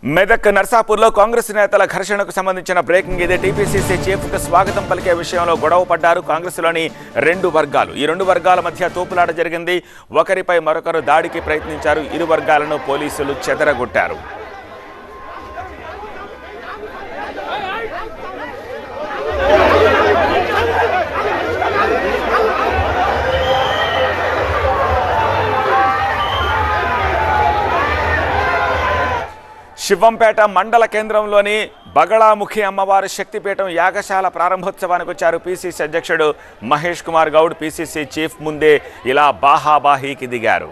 మెదక్ నర్సాపూర్లో కాంగ్రెస్ నేతల ఘర్షణకు సంబంధించిన బ్రేకింగ్ ఇదే. టీపీసీసీ చీఫ్కు స్వాగతం పలికే విషయంలో గొడవ పడ్డారు కాంగ్రెస్లోని రెండు వర్గాలు. ఈ రెండు వర్గాల మధ్య తోపులాట జరిగింది. ఒకరిపై మరొకరు దాడికి ప్రయత్నించారు. ఇరు వర్గాలను పోలీసులు చెదరగొట్టారు. శివంపేట మండల కేంద్రంలోని బగళాముఖి అమ్మవారి శక్తిపీఠం యాగశాల ప్రారంభోత్సవానికి వచ్చారు పీసీసీ అధ్యక్షుడు మహేష్ కుమార్ గౌడ్. పీసీసీ చీఫ్ ముందే ఇలా బాహాబాహీకి దిగారు.